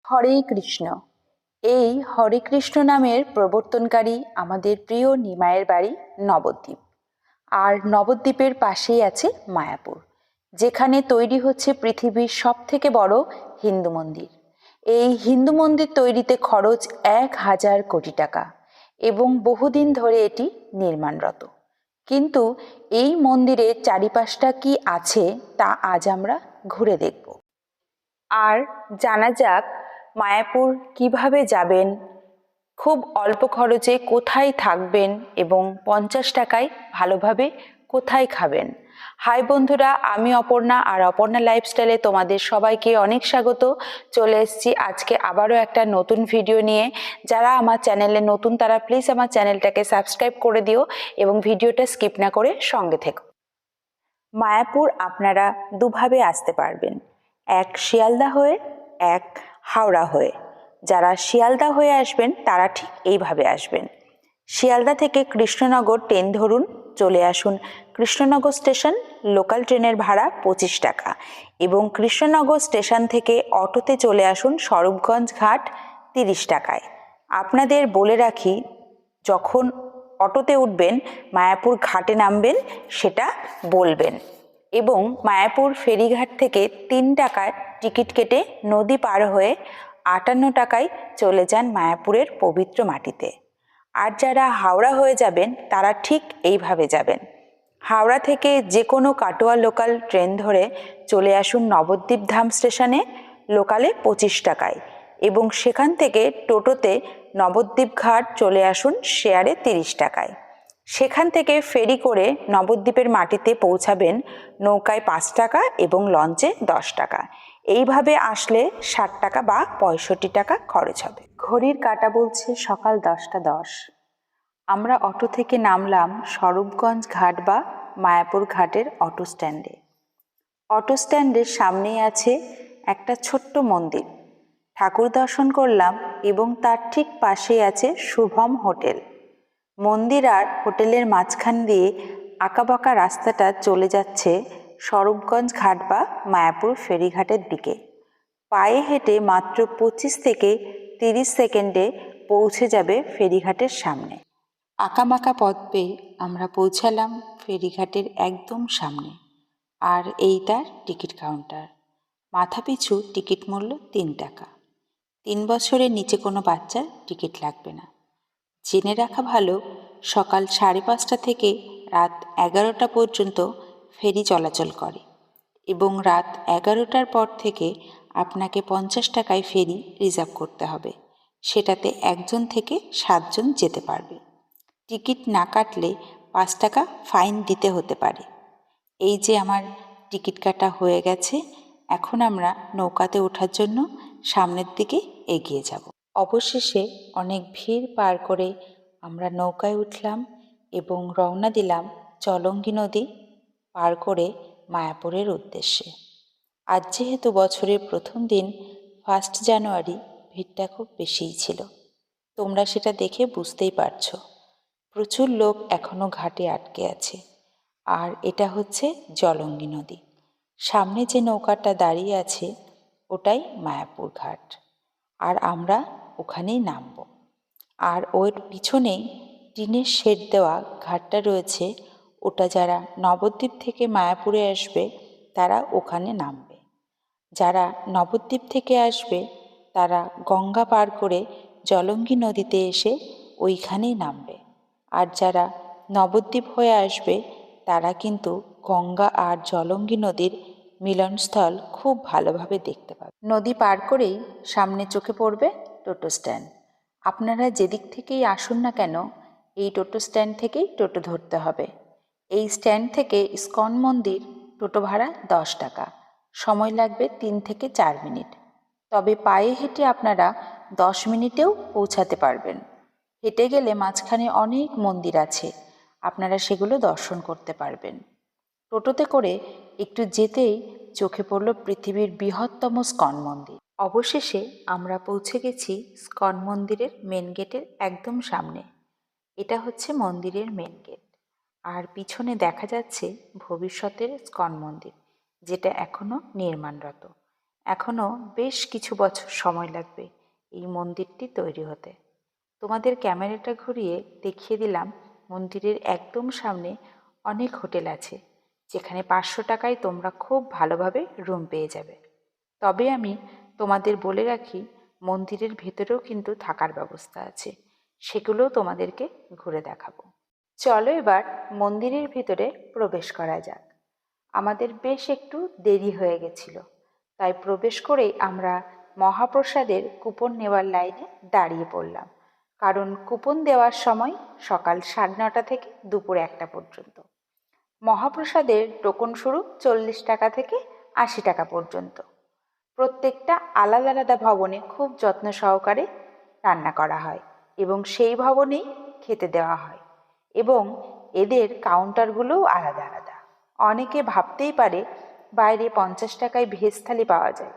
হরে কৃষ্ণ। এই হরে কৃষ্ণ নামের প্রবর্তনকারী আমাদের প্রিয় নিমায়ের বাড়ি নবদ্বীপ। আর নবদ্বীপের পাশেই আছে মায়াপুর, যেখানে তৈরি হচ্ছে পৃথিবীর সবথেকে বড় হিন্দু মন্দির। এই হিন্দু মন্দির তৈরিতে খরচ 1000 কোটি টাকা এবং বহুদিন ধরে এটি নির্মাণরত। কিন্তু এই মন্দিরের চারিপাশটা কি আছে তা আজ আমরা ঘুরে দেখব। আর জানা যাক মায়াপুর কিভাবে যাবেন, খুব অল্প খরচে কোথায় থাকবেন এবং 50 টাকায় ভালোভাবে কোথায় খাবেন। হাই বন্ধুরা, আমি অপর্ণা, আর অপর্ণা লাইফস্টাইলে তোমাদের সবাইকে অনেক স্বাগত। চলে এসেছি আজকে আবারও একটা নতুন ভিডিও নিয়ে। যারা আমার চ্যানেলে নতুন তারা প্লিজ আমার চ্যানেলটাকে সাবস্ক্রাইব করে দিও এবং ভিডিওটা স্কিপ না করে সঙ্গে থেকো। মায়াপুর আপনারা দুভাবে আসতে পারবেন, এক শিয়ালদা হয়ে, এক হাওড়া হয়ে। যারা শিয়ালদা হয়ে আসবেন তারা ঠিক এইভাবে আসবেন। শিয়ালদা থেকে কৃষ্ণনগর ট্রেন ধরুন, চলে আসুন কৃষ্ণনগর স্টেশন। লোকাল ট্রেনের ভাড়া 25 টাকা এবং কৃষ্ণনগর স্টেশন থেকে অটোতে চলে আসুন স্বরূপগঞ্জ ঘাট 30 টাকায়। আপনাদের বলে রাখি, যখন অটোতে উঠবেন মায়াপুর ঘাটে নামবেন সেটা বলবেন এবং মায়াপুর ফেরিঘাট থেকে 3 টাকার টিকিট কেটে নদী পার হয়ে 58 টাকায় চলে যান মায়াপুরের পবিত্র মাটিতে। আর যারা হাওড়া হয়ে যাবেন তারা ঠিক এইভাবে যাবেন। হাওড়া থেকে যে কোনো কাটোয়া লোকাল ট্রেন ধরে চলে আসুন নবদ্বীপ ধাম স্টেশনে, লোকালে 25 টাকায় এবং সেখান থেকে টোটোতে নবদ্বীপ ঘাট চলে আসুন শেয়ারে 30 টাকায়। সেখান থেকে ফেরি করে নবদ্বীপের মাটিতে পৌঁছাবেন নৌকায় 5 টাকা এবং লঞ্চে 10 টাকা। এইভাবে আসলে 60 টাকা বা 65 টাকা খরচ হবে। ঘড়ির কাঁটা বলছে সকাল 10টা 10। আমরা অটো থেকে নামলাম স্বরূপগঞ্জ ঘাট বা মায়াপুর ঘাটের অটো স্ট্যান্ডে। অটো স্ট্যান্ডের সামনেই আছে একটা ছোট্ট মন্দির। ঠাকুর দর্শন করলাম এবং তার ঠিক পাশেই আছে শুভম হোটেল। মন্দির আর হোটেলের মাঝখান দিয়ে আঁকাবাঁকা রাস্তাটা চলে যাচ্ছে স্বরূপগঞ্জ ঘাট বা মায়াপুর ফেরিঘাটের দিকে। পায়ে হেঁটে মাত্র 25 থেকে 30 সেকেন্ডে পৌঁছে যাবে ফেরিঘাটের সামনে। আঁকাবাঁকা পথ পেয়ে আমরা পৌঁছালাম ফেরিঘাটের একদম সামনে। আর এই তার টিকিট কাউন্টার। মাথাপিছু টিকিট মূল্য 3 টাকা। 3 বছরের নিচে কোনো বাচ্চার টিকিট লাগবে না। জেনে রাখা ভালো, সকাল 5:30 থেকে রাত 11টা পর্যন্ত ফেরি চলাচল করে এবং রাত 11টার পর থেকে আপনাকে 50 টাকায় ফেরি রিজার্ভ করতে হবে। সেটাতে 1জন থেকে 7জন যেতে পারবে। টিকিট না কাটলে 5 টাকা ফাইন দিতে হতে পারে। এই যে আমার টিকিট কাটা হয়ে গেছে, এখন আমরা নৌকাতে ওঠার জন্য সামনের দিকে এগিয়ে যাব। অবশেষে অনেক ভিড় পার করে আমরা নৌকায় উঠলাম এবং রওনা দিলাম চলঙ্গী নদী পার করে মায়াপুরের উদ্দেশ্যে। আজ যেহেতু বছরের প্রথম দিন, 1 জানুয়ারি, ভিড়টা খুব বেশিই ছিল। তোমরা সেটা দেখে বুঝতেই পারছো। প্রচুর লোক এখনো ঘাটে আটকে আছে। আর এটা হচ্ছে জলঙ্গি নদী। সামনে যে নৌকাটা দাঁড়িয়ে আছে ওটাই মায়াপুর ঘাট, আর আমরা ওখানেই নামব। আর ওর পিছনেই টিনের শেড দেওয়া ঘাটটা রয়েছে, ওটা যারা নবদ্বীপ থেকে মায়াপুরে আসবে তারা ওখানে নামবে। যারা নবদ্বীপ থেকে আসবে তারা গঙ্গা পার করে জলঙ্গি নদীতে এসে ওইখানেই নামবে। আর যারা নবদ্বীপ হয়ে আসবে তারা কিন্তু গঙ্গা আর জলঙ্গি নদীর মিলনস্থল খুব ভালোভাবে দেখতে পাবে। নদী পার করেই সামনে চোখে পড়বে টোটো স্ট্যান্ড। আপনারা যেদিক থেকেই আসুন না কেন এই টোটো স্ট্যান্ড থেকেই টোটো ধরতে হবে। এই স্ট্যান্ড থেকে ইস্কন মন্দির টোটো ভাড়া 10 টাকা। সময় লাগবে 3 থেকে 4 মিনিট। তবে পায়ে হেঁটে আপনারা 10 মিনিটেও পৌঁছাতে পারবেন। হেঁটে গেলে মাঝখানে অনেক মন্দির আছে, আপনারা সেগুলো দর্শন করতে পারবেন। টোটোতে করে একটু যেতেই চোখে পড়ল পৃথিবীর বৃহত্তম স্কন মন্দির। অবশেষে আমরা পৌঁছে গেছি স্কন মন্দিরের মেন গেটের একদম সামনে। এটা হচ্ছে মন্দিরের মেন গেট। আর পিছনে দেখা যাচ্ছে ভবিষ্যতের স্কন মন্দির, যেটা এখনো নির্মাণরত। এখনও বেশ কিছু বছর সময় লাগবে এই মন্দিরটি তৈরি হতে। তোমাদের ক্যামেরাটা ঘুরিয়ে দেখিয়ে দিলাম মন্দিরের একদম সামনে অনেক হোটেল আছে, যেখানে 500 টাকায় তোমরা খুব ভালোভাবে রুম পেয়ে যাবে। তবে আমি তোমাদের বলে রাখি, মন্দিরের ভেতরেও কিন্তু থাকার ব্যবস্থা আছে, সেগুলোও তোমাদেরকে ঘুরে দেখাবো। চলো এবার মন্দিরের ভিতরে প্রবেশ করা যাক। আমাদের বেশ একটু দেরি হয়ে গেছিল, তাই প্রবেশ করেই আমরা মহাপ্রসাদের কুপন নেওয়ার লাইনে দাঁড়িয়ে পড়লাম। কারণ কুপন দেওয়ার সময় সকাল 9:30 থেকে দুপুর 1টা পর্যন্ত। মহাপ্রসাদের টোকন শুরু 40 টাকা থেকে 80 টাকা পর্যন্ত। প্রত্যেকটা আলাদা আলাদা ভবনে খুব যত্ন সহকারে রান্না করা হয় এবং সেই ভবনেই খেতে দেওয়া হয়, এবং এদের কাউন্টারগুলোও আলাদা আলাদা। অনেকে ভাবতেই পারে বাইরে 50 টাকায় ভেজ থালি পাওয়া যায়,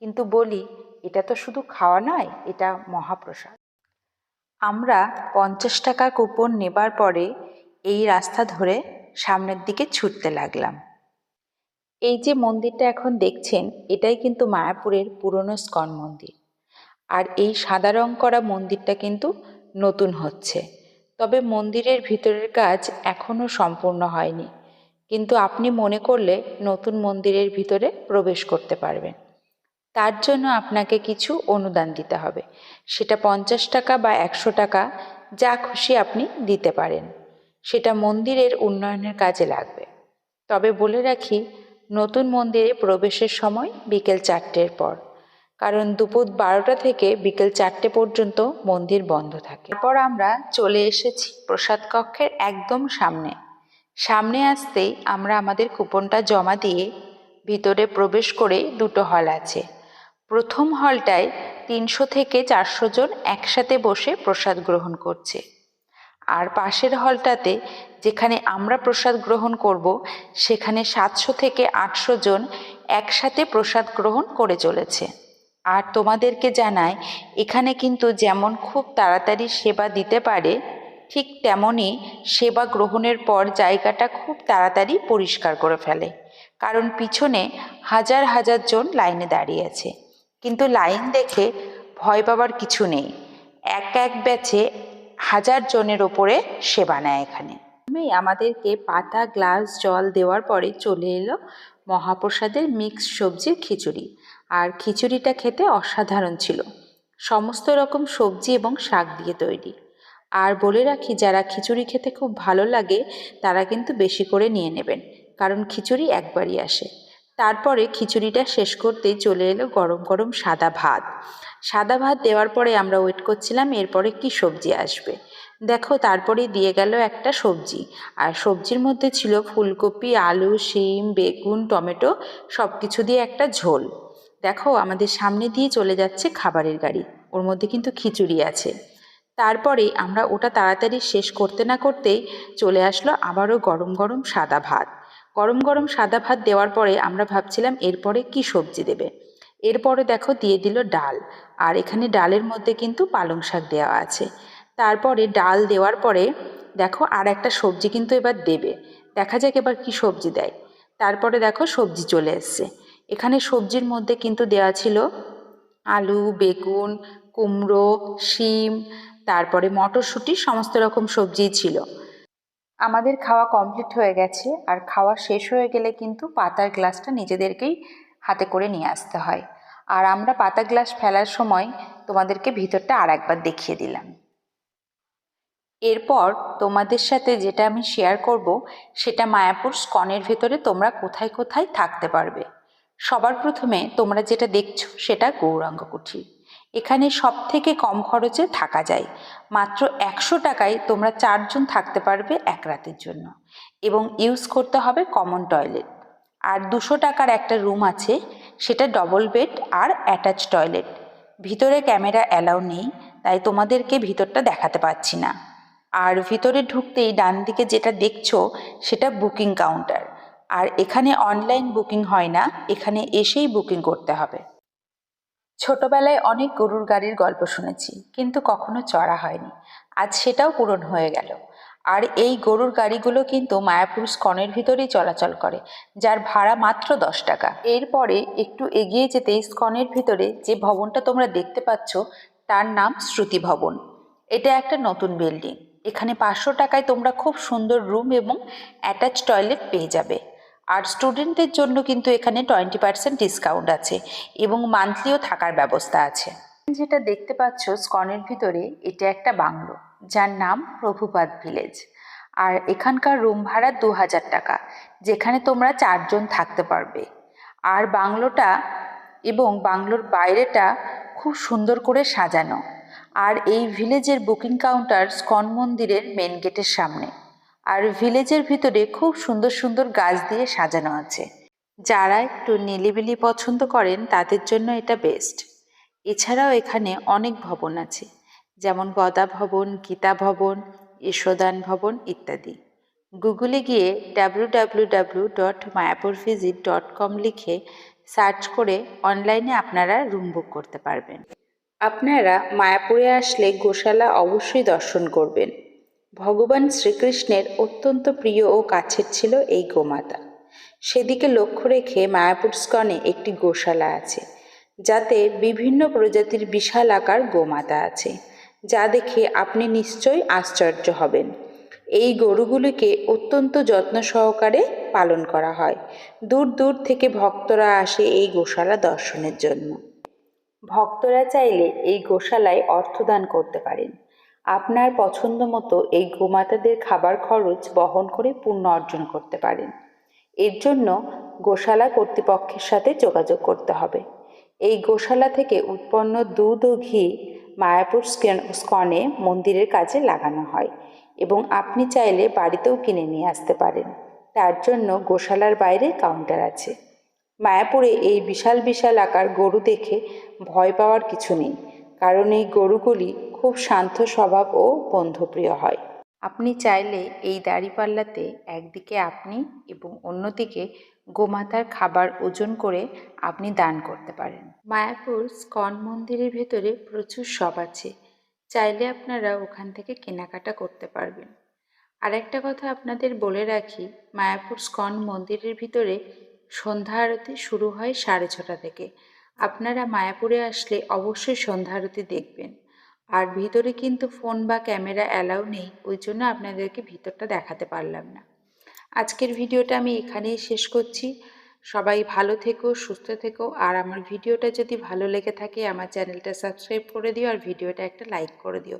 কিন্তু বলি এটা তো শুধু খাওয়া নয়, এটা মহাপ্রসাদ। আমরা 50 টাকা কুপন নেবার পরে এই রাস্তা ধরে সামনের দিকে ছুটতে লাগলাম। এই যে মন্দিরটা এখন দেখছেন, এটাই কিন্তু মায়াপুরের পুরনো স্কন মন্দির। আর এই সাদা রং করা মন্দিরটা কিন্তু নতুন হচ্ছে, তবে মন্দিরের ভিতরের কাজ এখনও সম্পূর্ণ হয়নি। কিন্তু আপনি মনে করলে নতুন মন্দিরের ভিতরে প্রবেশ করতে পারবেন। তার জন্য আপনাকে কিছু অনুদান দিতে হবে, সেটা 50 টাকা বা 100 টাকা, যা খুশি আপনি দিতে পারেন। সেটা মন্দিরের উন্নয়নের কাজে লাগবে। তবে বলে রাখি, নতুন মন্দিরে প্রবেশের সময় বিকেল 4টের পর, কারণ দুপুর 12টা থেকে বিকেল 4টে পর্যন্ত মন্দির বন্ধ থাকে। এরপর আমরা চলে এসেছি প্রসাদ কক্ষের একদম সামনে। সামনে আসতেই আমরা আমাদের কুপনটা জমা দিয়ে ভিতরে প্রবেশ করে দুটো হল আছে। প্রথম হলটায় 300 থেকে 400 জন একসাথে বসে প্রসাদ গ্রহণ করছে, আর পাশের হলটাতে যেখানে আমরা প্রসাদ গ্রহণ করব, সেখানে 700 থেকে 800 জন একসাথে প্রসাদ গ্রহণ করে চলেছে। আর তোমাদেরকে জানাই, এখানে কিন্তু যেমন খুব তাড়াতাড়ি সেবা দিতে পারে, ঠিক তেমনই সেবা গ্রহণের পর জায়গাটা খুব তাড়াতাড়ি পরিষ্কার করে ফেলে। কারণ পিছনে হাজার হাজার জন লাইনে দাঁড়িয়ে আছে, কিন্তু লাইন দেখে ভয় পাবার কিছু নেই। এক এক ব্যাচে 1000 জনের ওপরে সেবা নেয় এখানে। আমাদেরকে পাতা, গ্লাস, জল দেওয়ার পরে চলে এলো মহাপ্রসাদের মিক্স সবজির খিচুড়ি। আর খিচুড়িটা খেতে অসাধারণ ছিল, সমস্ত রকম সবজি এবং শাক দিয়ে তৈরি। আর বলে রাখি, যারা খিচুড়ি খেতে খুব ভালো লাগে তারা কিন্তু বেশি করে নিয়ে নেবেন, কারণ খিচুড়ি একবারই আসে। তারপরে খিচুড়িটা শেষ করতেই চলে এলো গরম গরম সাদা ভাত। সাদা ভাত দেওয়ার পরে আমরা ওয়েট করছিলাম এরপরে কি সবজি আসবে। দেখো, তারপরেই দিয়ে গেল একটা সবজি, আর সবজির মধ্যে ছিল ফুলকপি, আলু, শিম, বেগুন, টমেটো, সব কিছু দিয়ে একটা ঝোল। দেখো, আমাদের সামনে দিয়ে চলে যাচ্ছে খাবারের গাড়ি, ওর মধ্যে কিন্তু খিচুড়ি আছে। তারপরে আমরা ওটা তাড়াতাড়ি শেষ করতে না করতেই চলে আসলো আবারও গরম গরম সাদা ভাত। গরম গরম সাদা ভাত দেওয়ার পরে আমরা ভাবছিলাম এরপরে কি সবজি দেবে। এরপরে দেখো দিয়ে দিল ডাল, আর এখানে ডালের মধ্যে কিন্তু পালং শাক দেওয়া আছে। তারপরে ডাল দেওয়ার পরে দেখো আর একটা সবজি কিন্তু এবার দেবে, দেখা যাক এবার কি সবজি দেয়। তারপরে দেখো সবজি চলে এসছে। এখানে সবজির মধ্যে কিন্তু দেওয়া ছিল আলু, বেগুন, কুমড়ো, শিম, তারপরে মটরশুঁটি, সমস্ত রকম সবজিই ছিল। আমাদের খাওয়া কমপ্লিট হয়ে গেছে, আর খাওয়া শেষ হয়ে গেলে কিন্তু পাতার গ্লাসটা নিজেদেরকেই হাতে করে নিয়ে আসতে হয়। আর আমরা পাতা গ্লাস ফেলার সময় তোমাদেরকে ভিতরটা আর একবার দেখিয়ে দিলাম। এরপর তোমাদের সাথে যেটা আমি শেয়ার করব, সেটা মায়াপুর স্কনের ভেতরে তোমরা কোথায় কোথায় থাকতে পারবে। সবার প্রথমে তোমরা যেটা দেখছো সেটা গৌরাঙ্গ কুঠি। এখানে সব থেকে কম খরচে থাকা যায়। মাত্র 100 টাকায় তোমরা 4 জন থাকতে পারবে এক রাতের জন্য, এবং ইউজ করতে হবে কমন টয়লেট। আর 200 টাকার একটা রুম আছে, সেটা ডবল বেড আর অ্যাটাচ টয়লেট। ভিতরে ক্যামেরা অ্যালাউ নেই, তাই তোমাদেরকে ভিতরটা দেখাতে পাচ্ছি না। আর ভিতরে ঢুকতেই ডান দিকে যেটা দেখছো সেটা বুকিং কাউন্টার। আর এখানে অনলাইন বুকিং হয় না, এখানে এসেই বুকিং করতে হবে। ছোটবেলায় অনেক গরুর গাড়ির গল্প শুনেছি, কিন্তু কখনো চড়া হয়নি। আজ সেটাও পূরণ হয়ে গেল। আর এই গরুর গাড়িগুলো কিন্তু মায়াপুর স্কনের ভিতরেই চলাচল করে, যার ভাড়া মাত্র 10 টাকা। এরপরে একটু এগিয়ে যেতেই স্কনের ভিতরে যে ভবনটা তোমরা দেখতে পাচ্ছ তার নাম শ্রুতি ভবন। এটা একটা নতুন বিল্ডিং। এখানে 500 টাকায় তোমরা খুব সুন্দর রুম এবং অ্যাটাচ টয়লেট পেয়ে যাবে। আর স্টুডেন্টদের জন্য কিন্তু এখানে 20% ডিসকাউন্ট আছে এবং মান্থলিও থাকার ব্যবস্থা আছে। যেটা দেখতে পাচ্ছ স্কনের ভিতরে, এটা একটা বাংলো যার নাম প্রভুপাদ ভিলেজ। আর এখানকার রুম ভাড়া 2000 টাকা, যেখানে তোমরা 4 জন থাকতে পারবে। আর বাংলোটা এবং বাংলোর বাইরেটা খুব সুন্দর করে সাজানো। আর এই ভিলেজের বুকিং কাউন্টার স্কন মন্দিরের মেন গেটের সামনে। আর ভিলেজের ভিতরে খুব সুন্দর সুন্দর গাছ দিয়ে সাজানো আছে। যারা একটু নিলিবিলি পছন্দ করেন তাদের জন্য এটা বেস্ট। এছাড়াও এখানে অনেক ভবন আছে, যেমন গদা ভবন, গীতা ভবন, যশোদান ভবন ইত্যাদি। গুগলে গিয়ে www.mayapurvisit.com লিখে সার্চ করে অনলাইনে আপনারা রুম বুক করতে পারবেন। আপনারা মায়াপুরে আসলে গোশালা অবশ্যই দর্শন করবেন। ভগবান শ্রীকৃষ্ণের অত্যন্ত প্রিয় ও কাছের ছিল এই গোমাতা। সেদিকে লক্ষ্য রেখে মায়াপুর স্কনে একটি গোশালা আছে, যাতে বিভিন্ন প্রজাতির বিশাল আকার গোমাতা আছে, যা দেখে আপনি নিশ্চয়ই আশ্চর্য হবেন। এই গরুগুলিকে অত্যন্ত যত্ন সহকারে পালন করা হয়। দূর দূর থেকে ভক্তরা আসে এই গোশালা দর্শনের জন্য। ভক্তরা চাইলে এই গোশালায় অর্থদান করতে পারেন। আপনার পছন্দ মতো এই গোমাতাদের খাবার খরচ বহন করে পুণ্য অর্জন করতে পারেন। এর জন্য গোশালা কর্তৃপক্ষের সাথে যোগাযোগ করতে হবে। এই গোশালা থেকে উৎপন্ন দুধ ও ঘি মায়াপুর স্কনে মন্দিরের কাজে লাগানো হয় এবং আপনি চাইলে বাড়িতেও কিনে নিয়ে আসতে পারেন। তার জন্য গোশালার বাইরে কাউন্টার আছে। মায়াপুরে এই বিশাল বিশাল আকার গরু দেখে ভয় পাওয়ার কিছু নেই, কারণ এই গরুগুলি খুব শান্ত স্বভাব ও বন্ধুপ্রিয় হয়। আপনি চাইলে এই দাঁড়িপাল্লাতে একদিকে আপনি এবং অন্যদিকে গোমাতার খাবার ওজন করে আপনি দান করতে পারেন। মায়াপুর স্কন মন্দিরের ভেতরে প্রচুর শপ আছে, চাইলে আপনারা ওখান থেকে কেনাকাটা করতে পারবেন। আর একটা কথা আপনাদের বলে রাখি, মায়াপুর স্কন মন্দিরের ভিতরে সন্ধ্যা আরতি শুরু হয় 6:30 থেকে। আপনারা মায়াপুরে আসলে অবশ্যই সন্ধ্যা আরতি দেখবেন। আর ভিতরে কিন্তু ফোন বা ক্যামেরা অ্যালাউ নেই, ওই জন্য আপনাদেরকে ভিতরটা দেখাতে পারলাম না। আজকের ভিডিওটা আমি এখানেই শেষ করছি। সবাই ভালো থেকো, সুস্থ থেকো। আর আমার ভিডিওটা যদি ভালো লেগে থাকে আমার চ্যানেলটা সাবস্ক্রাইব করে দিও আর ভিডিওটা একটা লাইক করে দিও।